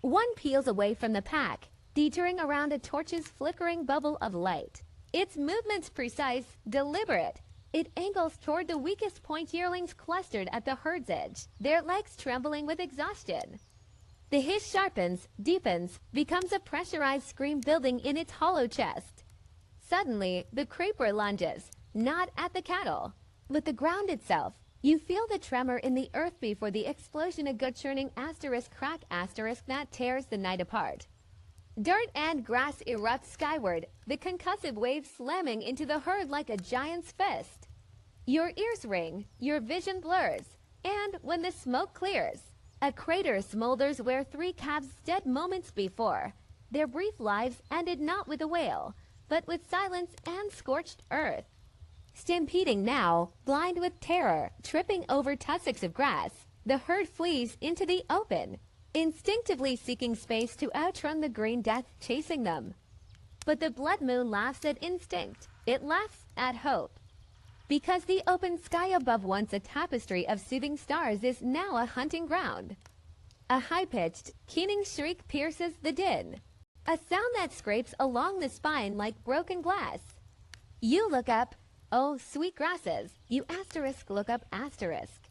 One peels away from the pack, teetering around a torch's flickering bubble of light. Its movements precise, deliberate. It angles toward the weakest point yearlings clustered at the herd's edge, their legs trembling with exhaustion. The hiss sharpens, deepens, becomes a pressurized scream building in its hollow chest. Suddenly, the creeper lunges, not at the cattle, but the ground itself. You feel the tremor in the earth before the explosion, a gut-churning crack that tears the night apart. Dirt and grass erupt skyward, the concussive waves slamming into the herd like a giant's fist. Your ears ring, your vision blurs, and when the smoke clears, a crater smolders where 3 calves dead moments before. Their brief lives ended not with a wail, but with silence and scorched earth. Stampeding now, blind with terror, tripping over tussocks of grass, the herd flees into the open, instinctively seeking space to outrun the green death chasing them. But the blood moon laughs at instinct. It laughs at hope. Because the open sky above, once a tapestry of soothing stars, is now a hunting ground. A high-pitched, keening shriek pierces the din, a sound that scrapes along the spine like broken glass. You look up, oh sweet grasses, you look up asterisk.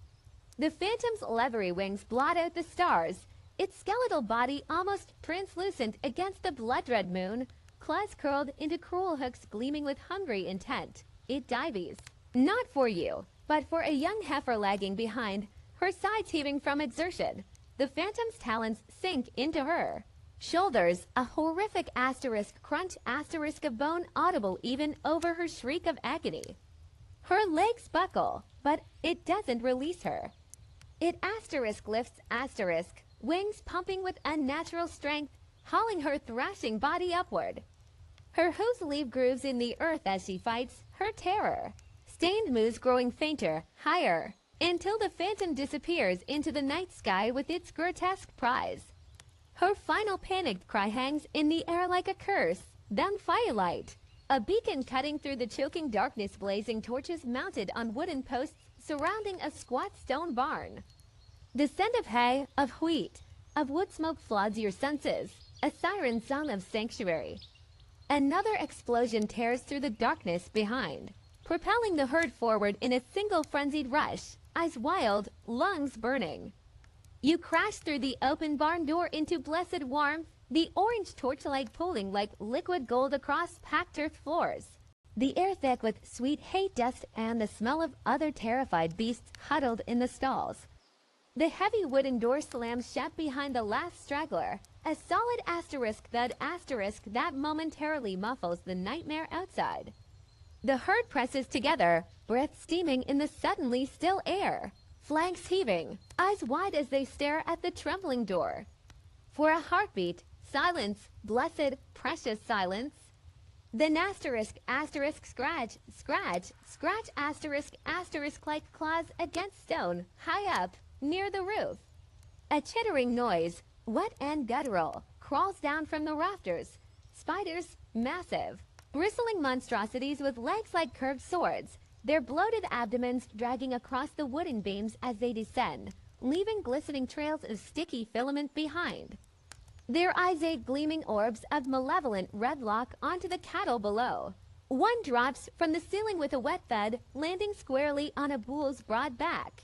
The phantom's leathery wings blot out the stars, its skeletal body almost translucent against the blood-red moon, claws curled into cruel hooks gleaming with hungry intent. It dives. Not for you, but for a young heifer lagging behind, her sides heaving from exertion. The phantom's talons sink into her. Shoulders, a horrific crunch of bone audible even over her shriek of agony. Her legs buckle, but it doesn't release her. It lifts wings pumping with unnatural strength, hauling her thrashing body upward. Her hooves leave grooves in the earth as she fights her terror. Stained moos growing fainter, higher, until the phantom disappears into the night sky with its grotesque prize. Her final panicked cry hangs in the air like a curse, then firelight. A beacon cutting through the choking darkness, blazing torches mounted on wooden posts surrounding a squat stone barn. The scent of hay, of wheat, of wood smoke floods your senses, a siren song of sanctuary. Another explosion tears through the darkness behind, propelling the herd forward in a single frenzied rush, eyes wild, lungs burning. You crash through the open barn door into blessed warmth, the orange torchlight pooling like liquid gold across packed earth floors. The air thick with sweet hay dust and the smell of other terrified beasts huddled in the stalls. The heavy wooden door slams shut behind the last straggler, a solid that momentarily muffles the nightmare outside. The herd presses together, breath steaming in the suddenly still air, flanks heaving, eyes wide as they stare at the trembling door. For a heartbeat, silence, blessed, precious silence. Then scratch like claws against stone, high up, near the roof. A chittering noise, wet and guttural, crawls down from the rafters. Spiders, massive, bristling monstrosities with legs like curved swords, their bloated abdomens dragging across the wooden beams as they descend, leaving glistening trails of sticky filament behind. Their eyes gleaming orbs of malevolent red lock onto the cattle below. One drops from the ceiling with a wet thud, landing squarely on a bull's broad back.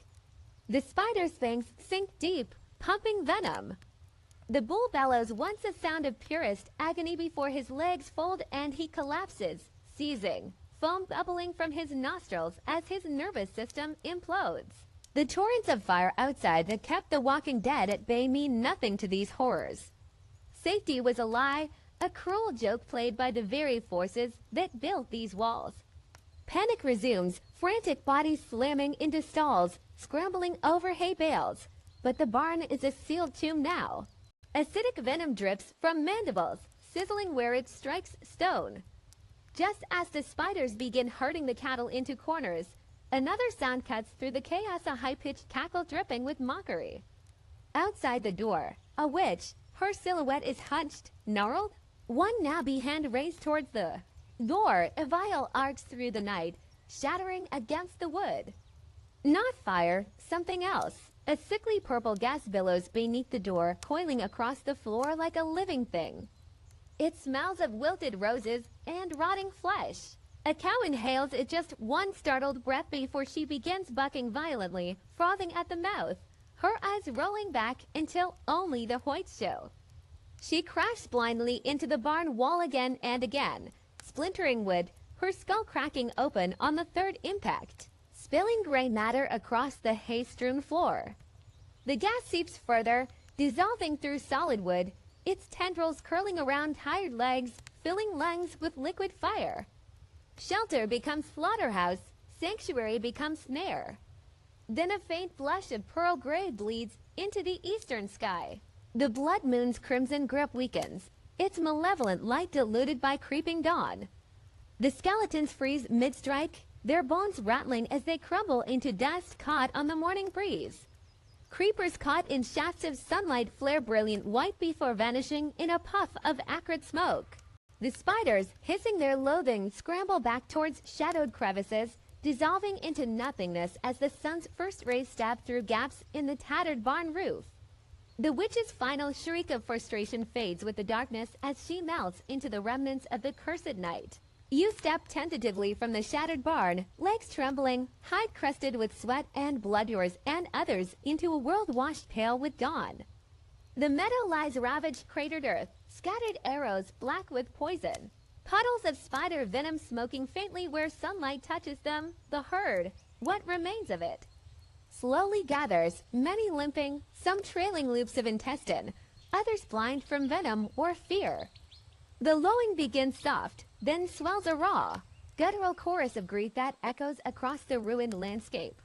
The spider's fangs sink deep, pumping venom. The bull bellows once a sound of purest agony before his legs fold and he collapses, seizing, foam bubbling from his nostrils as his nervous system implodes. The torrents of fire outside that kept the walking dead at bay mean nothing to these horrors. Safety was a lie, a cruel joke played by the very forces that built these walls. Panic resumes, frantic bodies slamming into stalls, scrambling over hay bales. But the barn is a sealed tomb now. Acidic venom drips from mandibles, sizzling where it strikes stone. Just as the spiders begin herding the cattle into corners, another sound cuts through the chaos, a high-pitched cackle dripping with mockery. Outside the door, a witch, her silhouette is hunched, gnarled, one nabby hand raised towards the door. A vial arcs through the night, shattering against the wood. Not fire, something else. A sickly purple gas billows beneath the door, coiling across the floor like a living thing. It smells of wilted roses and rotting flesh. A cow inhales it just one startled breath before she begins bucking violently, frothing at the mouth, her eyes rolling back until only the whites show. She crashes blindly into the barn wall again and again, splintering wood, her skull cracking open on the third impact, spilling gray matter across the hay-strewn floor. The gas seeps further, dissolving through solid wood, its tendrils curling around tired legs, filling lungs with liquid fire. Shelter becomes slaughterhouse, sanctuary becomes snare. Then a faint blush of pearl gray bleeds into the eastern sky. The blood moon's crimson grip weakens, its malevolent light diluted by creeping dawn. The skeletons freeze mid-strike, their bones rattling as they crumble into dust caught on the morning breeze. Creepers caught in shafts of sunlight flare brilliant white before vanishing in a puff of acrid smoke. The spiders, hissing their loathing, scramble back towards shadowed crevices, dissolving into nothingness as the sun's first rays stab through gaps in the tattered barn roof. The witch's final shriek of frustration fades with the darkness as she melts into the remnants of the cursed night. You step tentatively from the shattered barn, legs trembling, hide crusted with sweat and blood, yours and others, into a world washed pale with dawn. The meadow lies ravaged, cratered earth, scattered arrows black with poison. Puddles of spider venom smoking faintly where sunlight touches them, the herd, what remains of it, slowly gathers, many limping, some trailing loops of intestine, others blind from venom or fear. The lowing begins soft, then swells a raw, guttural chorus of grief that echoes across the ruined landscape.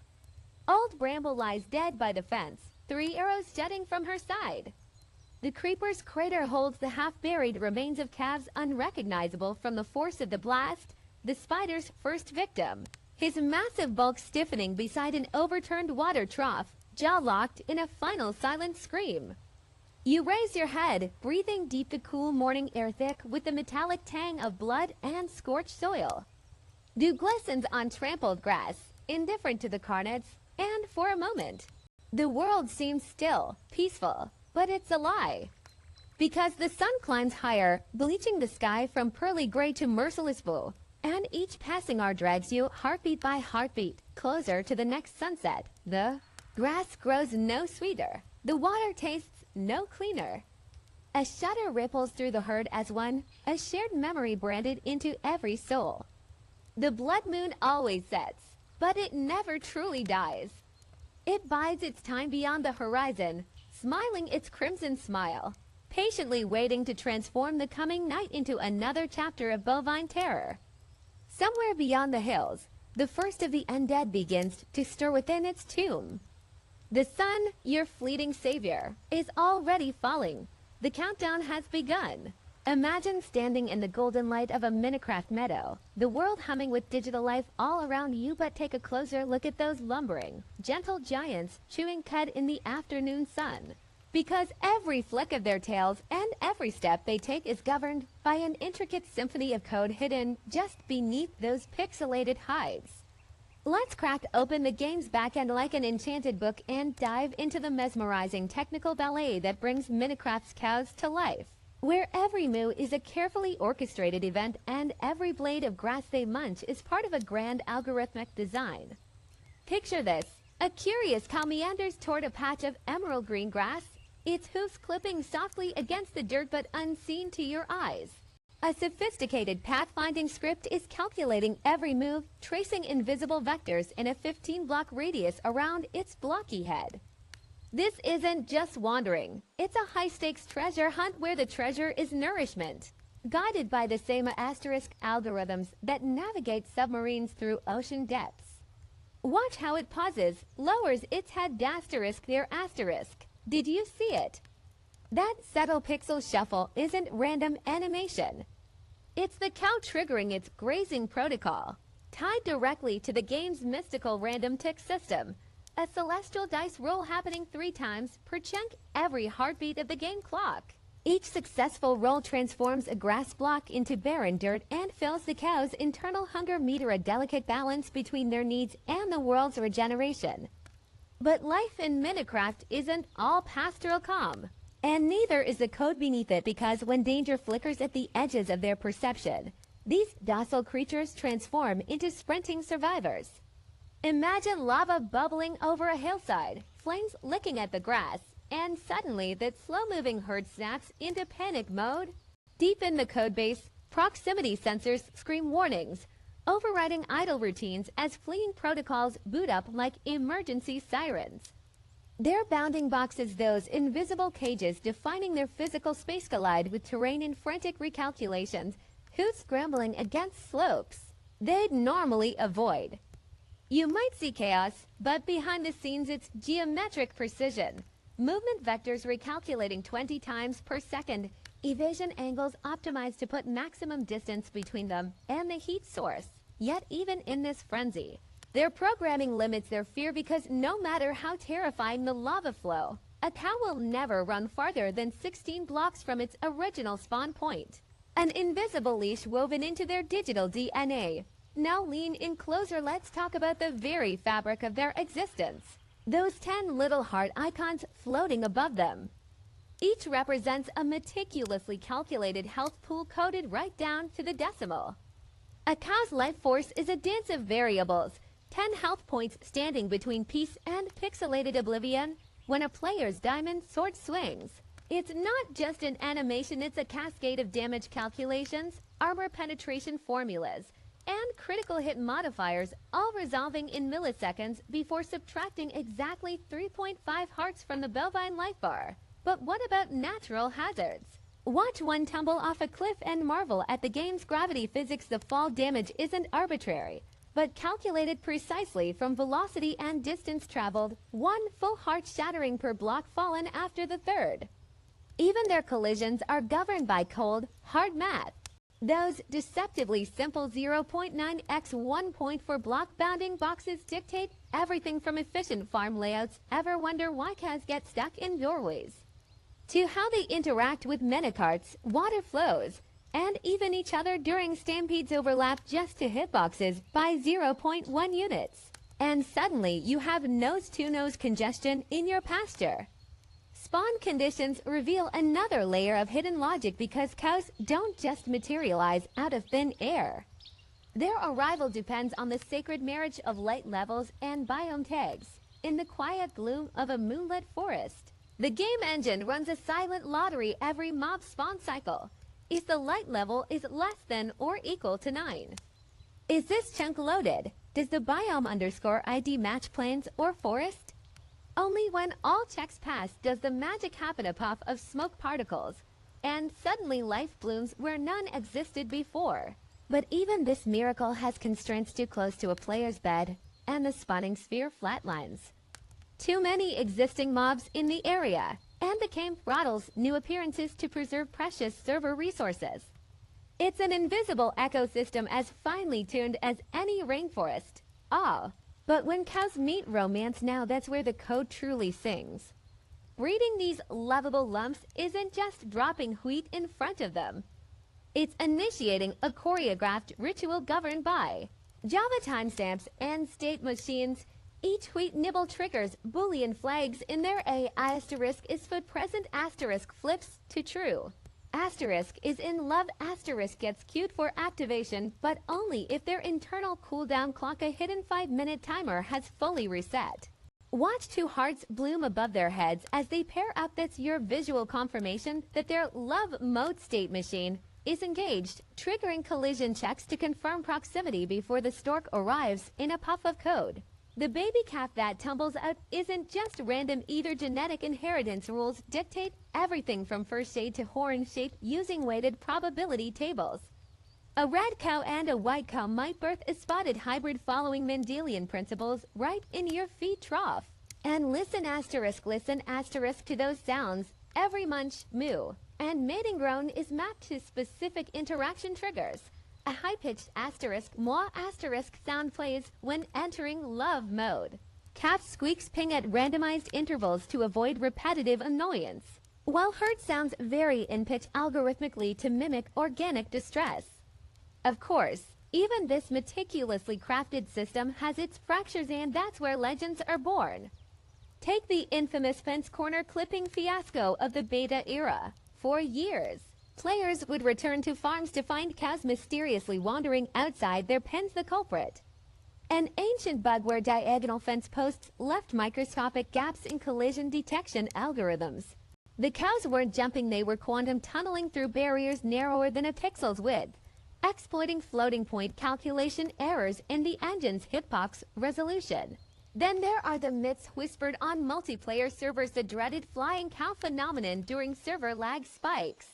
Old Bramble lies dead by the fence, 3 arrows jutting from her side. The creeper's crater holds the half-buried remains of calves unrecognizable from the force of the blast, the spider's first victim. His massive bulk stiffening beside an overturned water trough, jaw locked in a final silent scream. You raise your head, breathing deep the cool morning air thick with the metallic tang of blood and scorched soil. Dew glistens on trampled grass, indifferent to the carnage, and for a moment, the world seems still, peaceful, but it's a lie. Because the sun climbs higher, bleaching the sky from pearly gray to merciless blue, and each passing hour drags you, heartbeat by heartbeat, closer to the next sunset. The grass grows no sweeter. The water tastes no cleaner. A shudder ripples through the herd as one, a shared memory branded into every soul. The blood moon always sets, but it never truly dies. It bides its time beyond the horizon, smiling its crimson smile, patiently waiting to transform the coming night into another chapter of bovine terror. Somewhere beyond the hills, the first of the undead begins to stir within its tomb. The sun, your fleeting savior, is already falling. The countdown has begun. Imagine standing in the golden light of a Minecraft meadow, the world humming with digital life all around you, but take a closer look at those lumbering, gentle giants chewing cud in the afternoon sun. Because every flick of their tails and every step they take is governed by an intricate symphony of code hidden just beneath those pixelated hides. Let's crack open the game's backend like an enchanted book and dive into the mesmerizing technical ballet that brings Minecraft's cows to life, where every moo is a carefully orchestrated event and every blade of grass they munch is part of a grand algorithmic design. Picture this, a curious cow meanders toward a patch of emerald green grass, its hoofs clipping softly against the dirt but unseen to your eyes. A sophisticated pathfinding script is calculating every move, tracing invisible vectors in a 15-block radius around its blocky head. This isn't just wandering. It's a high-stakes treasure hunt where the treasure is nourishment, guided by the same asterisk algorithms that navigate submarines through ocean depths. Watch how it pauses, lowers its head asterisk their asterisk. Did you see it? That subtle pixel shuffle isn't random animation. It's the cow triggering its grazing protocol, tied directly to the game's mystical random tick system, a celestial dice roll happening 3 times per chunk every heartbeat of the game clock. Each successful roll transforms a grass block into barren dirt and fills the cow's internal hunger meter, a delicate balance between their needs and the world's regeneration. But life in Minecraft isn't all pastoral calm. And neither is the code beneath it, because when danger flickers at the edges of their perception, these docile creatures transform into sprinting survivors. Imagine lava bubbling over a hillside, flames licking at the grass, and suddenly that slow-moving herd snaps into panic mode. Deep in the codebase, proximity sensors scream warnings, overriding idle routines as fleeing protocols boot up like emergency sirens. Their bounding boxes, those invisible cages defining their physical space, collide with terrain in frantic recalculations, who's scrambling against slopes they'd normally avoid. You might see chaos, but behind the scenes it's geometric precision. Movement vectors recalculating 20 times per second, evasion angles optimized to put maximum distance between them and the heat source. Yet even in this frenzy, their programming limits their fear, because no matter how terrifying the lava flow, a cow will never run farther than 16 blocks from its original spawn point. An invisible leash woven into their digital DNA. Now lean in closer, let's talk about the very fabric of their existence. Those 10 little heart icons floating above them. Each represents a meticulously calculated health pool coded right down to the decimal. A cow's life force is a dance of variables, 10 health points standing between peace and pixelated oblivion when a player's diamond sword swings. It's not just an animation, it's a cascade of damage calculations, armor penetration formulas, and critical hit modifiers, all resolving in milliseconds before subtracting exactly 3.5 hearts from the bovine life bar. But what about natural hazards? Watch one tumble off a cliff and marvel at the game's gravity physics. The fall damage isn't arbitrary, but calculated precisely from velocity and distance traveled, one full heart shattering per block fallen after the third. Even their collisions are governed by cold, hard math. Those deceptively simple 0.9x 1 point for block bounding boxes dictate everything from efficient farm layouts. Ever wonder why cows get stuck in doorways, to how they interact with minicarts, water flows, and even each other during stampedes? Overlap just to hitboxes by 0.1 units. And suddenly you have nose-to-nose congestion in your pasture. Spawn conditions reveal another layer of hidden logic, because cows don't just materialize out of thin air. Their arrival depends on the sacred marriage of light levels and biome tags in the quiet gloom of a moonlit forest. The game engine runs a silent lottery every mob spawn cycle. If the light level is less than or equal to 9, is this chunk loaded? Does the biome_ID match plains or forest? Only when all checks pass does the magic happen, a puff of smoke particles, and suddenly life blooms where none existed before. But even this miracle has constraints too close to a player's bed, and the spawning sphere flatlines. Too many existing mobs in the area, and the game throttles new appearances to preserve precious server resources. It's an invisible ecosystem as finely tuned as any rainforest. But when cows meet romance, now that's where the code truly sings. Breeding these lovable lumps isn't just dropping wheat in front of them. It's initiating a choreographed ritual governed by Java timestamps and state machines. Each wheat nibble triggers Boolean flags in their A. Asterisk is foot present, asterisk flips to true. Asterisk is in love, asterisk gets queued for activation, but only if their internal cooldown clock, a hidden 5-minute timer, has fully reset. Watch 2 hearts bloom above their heads as they pair up. That's your visual confirmation that their love mode state machine is engaged, triggering collision checks to confirm proximity before the stork arrives in a puff of code. The baby calf that tumbles out isn't just random either. Genetic inheritance rules dictate everything from first shade to horn shape using weighted probability tables. A red cow and a white cow might birth a spotted hybrid following Mendelian principles right in your feed trough. And listen asterisk to those sounds. Every munch, moo, and mating groan is mapped to specific interaction triggers. A high-pitched asterisk, moi asterisk sound plays when entering love mode. Calf squeaks ping at randomized intervals to avoid repetitive annoyance. while herd sounds vary in pitch algorithmically to mimic organic distress. Of course, even this meticulously crafted system has its fractures, and that's where legends are born. Take the infamous fence corner clipping fiasco of the beta era. For years, players would return to farms to find cows mysteriously wandering outside their pens the culprit. An ancient bug where diagonal fence posts left microscopic gaps in collision detection algorithms. The cows weren't jumping, they were quantum tunneling through barriers narrower than a pixel's width, exploiting floating point calculation errors in the engine's hitbox resolution. Then there are the myths whispered on multiplayer servers, the dreaded flying cow phenomenon during server lag spikes.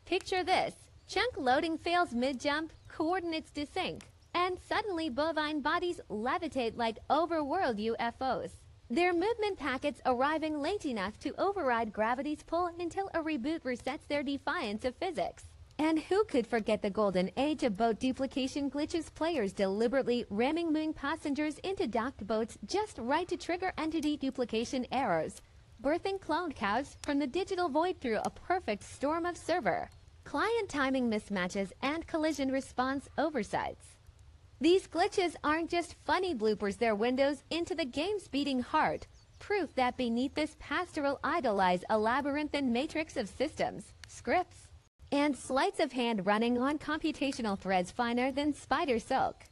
Picture this: chunk loading fails mid-jump, coordinates desync, and suddenly bovine bodies levitate like overworld UFOs. Their movement packets arriving late enough to override gravity's pull until a reboot resets their defiance of physics. And who could forget the golden age of boat duplication glitches, players deliberately ramming moving passengers into docked boats just right to trigger entity duplication errors, birthing cloned cows from the digital void through a perfect storm of server, client timing mismatches, and collision response oversights. These glitches aren't just funny bloopers, they're windows into the game's beating heart, proof that beneath this pastoral idyll lies a labyrinthine matrix of systems, scripts, and sleights of hand running on computational threads finer than spider silk.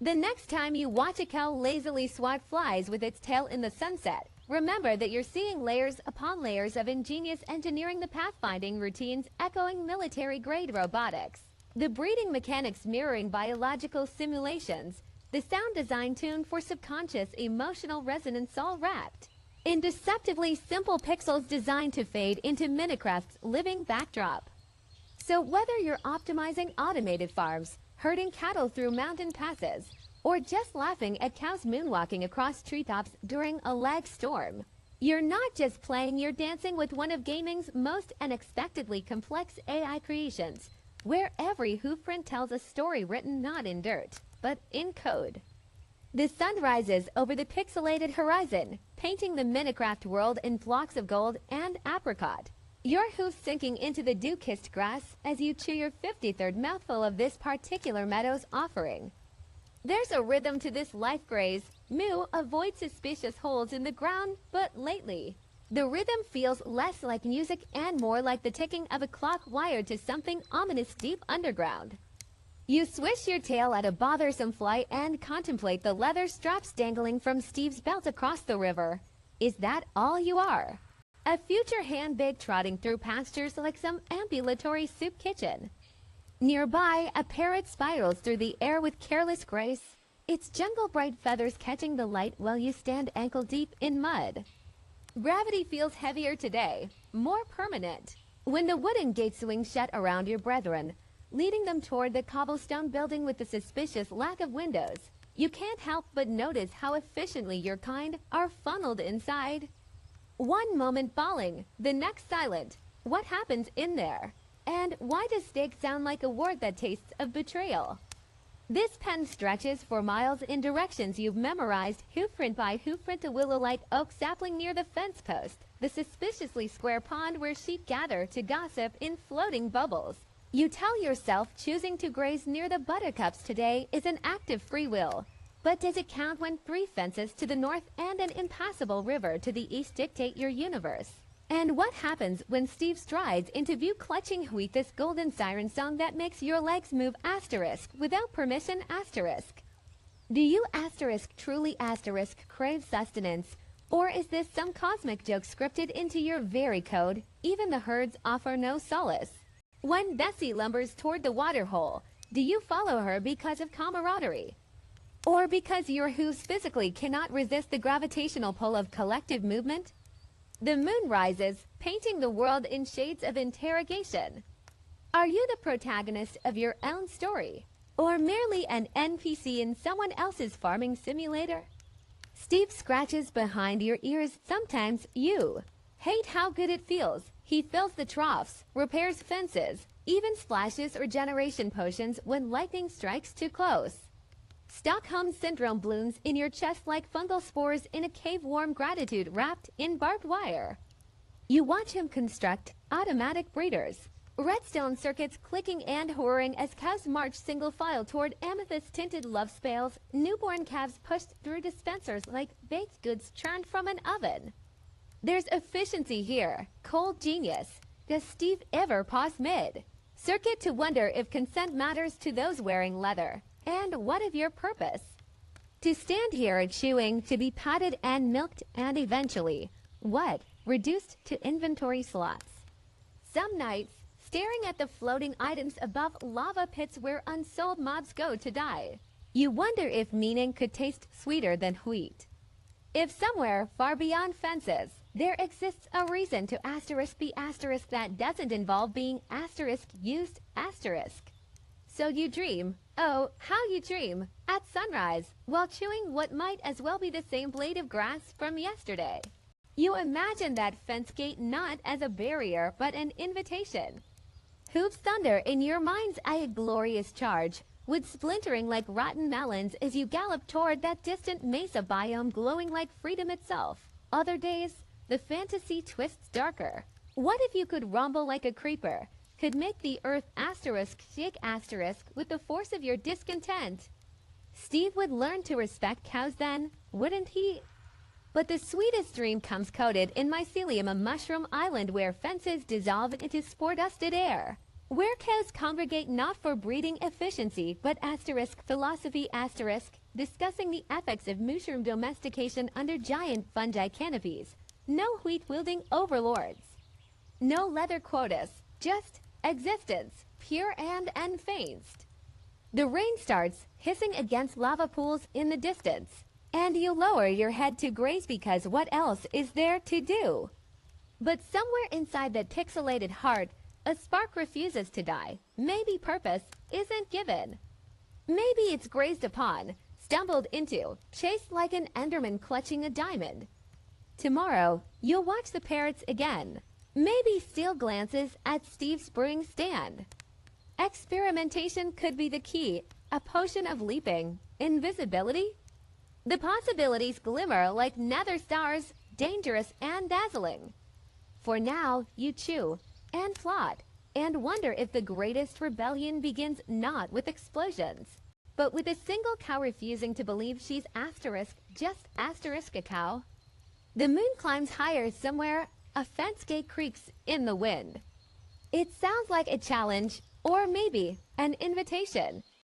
The next time you watch a cow lazily swat flies with its tail in the sunset, remember that you're seeing layers upon layers of ingenious engineering, the pathfinding routines echoing military-grade robotics, the breeding mechanics mirroring biological simulations, the sound design tuned for subconscious emotional resonance, all wrapped in deceptively simple pixels designed to fade into Minecraft's living backdrop. So whether you're optimizing automated farms, herding cattle through mountain passes, or just laughing at cows moonwalking across treetops during a lag storm, you're not just playing, you're dancing with one of gaming's most unexpectedly complex AI creations, where every hoofprint tells a story written not in dirt, but in code. The sun rises over the pixelated horizon, painting the Minecraft world in flocks of gold and apricot. Your hooves sinking into the dew-kissed grass as you chew your 53rd mouthful of this particular meadow's offering. There's a rhythm to this life graze. Moo avoids suspicious holes in the ground, but lately, the rhythm feels less like music and more like the ticking of a clock wired to something ominous deep underground. You swish your tail at a bothersome fly and contemplate the leather straps dangling from Steve's belt across the river. Is that all you are? A future hand-baked trotting through pastures like some ambulatory soup kitchen. Nearby, a parrot spirals through the air with careless grace, its jungle-bright feathers catching the light while you stand ankle-deep in mud. Gravity feels heavier today, more permanent, when the wooden gate swings shut around your brethren, leading them toward the cobblestone building with the suspicious lack of windows. You can't help but notice how efficiently your kind are funneled inside. One moment bawling, the next silent. What happens in there? And why does steak sound like a word that tastes of betrayal? This pen stretches for miles in directions you've memorized, hoofprint by hoofprint, a willow-like oak sapling near the fence post, the suspiciously square pond where sheep gather to gossip in floating bubbles. You tell yourself choosing to graze near the buttercups today is an act of free will. But does it count when 3 fences to the north and an impassable river to the east dictate your universe? And what happens when Steve strides into view clutching wheat, this golden siren song that makes your legs move asterisk without permission asterisk? Do you asterisk truly asterisk crave sustenance? Or is this some cosmic joke scripted into your very code? Even the herds offer no solace. When Bessie lumbers toward the water hole, do you follow her because of camaraderie? Or because your hooves physically cannot resist the gravitational pull of collective movement? The moon rises, painting the world in shades of interrogation. Are you the protagonist of your own story? Or merely an NPC in someone else's farming simulator? Steve scratches behind your ears. Sometimes you hate how good it feels. He fills the troughs, repairs fences, even splashes regeneration potions when lightning strikes too close. Stockholm Syndrome blooms in your chest like fungal spores in a cave, warm gratitude wrapped in barbed wire. You watch him construct automatic breeders, redstone circuits clicking and whirring as cows march single file toward amethyst-tinted love spales, newborn calves pushed through dispensers like baked goods churned from an oven. There's efficiency here, cold genius. Does Steve ever pause mid? Circuit to wonder if consent matters to those wearing leather. And what of your purpose? To stand here chewing, to be patted and milked, and eventually, what? Reduced to inventory slots. Some nights, staring at the floating items above lava pits where unsold mobs go to die. You wonder if meaning could taste sweeter than wheat. If somewhere far beyond fences, there exists a reason to asterisk the asterisk that doesn't involve being asterisk used asterisk. So you dream, oh, how you dream, at sunrise, while chewing what might as well be the same blade of grass from yesterday. You imagine that fence gate not as a barrier, but an invitation. Hooves thunder in your mind's eye a glorious charge, with splintering like rotten melons as you gallop toward that distant mesa biome glowing like freedom itself. Other days, the fantasy twists darker. What if you could rumble like a creeper, could make the earth asterisk shake asterisk with the force of your discontent? Steve would learn to respect cows then, wouldn't he? But the sweetest dream comes coated in mycelium, a mushroom island where fences dissolve into spore-dusted air. Where cows congregate not for breeding efficiency, but asterisk philosophy asterisk, discussing the ethics of mushroom domestication under giant fungi canopies. No wheat-wielding overlords. No leather quotas, just existence, pure and unfazed. The rain starts hissing against lava pools in the distance, and you lower your head to graze because what else is there to do? But somewhere inside that pixelated heart, a spark refuses to die. Maybe purpose isn't given. Maybe it's grazed upon, stumbled into, chased like an enderman clutching a diamond. Tomorrow, you'll watch the parrots again. Maybe steal glances at Steve's brewing stand. Experimentation could be the key, a potion of leaping. Invisibility? The possibilities glimmer like nether stars, dangerous and dazzling. For now, you chew and plot and wonder if the greatest rebellion begins not with explosions, but with a single cow refusing to believe she's asterisk, just asterisk a cow. The moon climbs higher somewhere, a fence gate creaks in the wind. It sounds like a challenge, or maybe an invitation.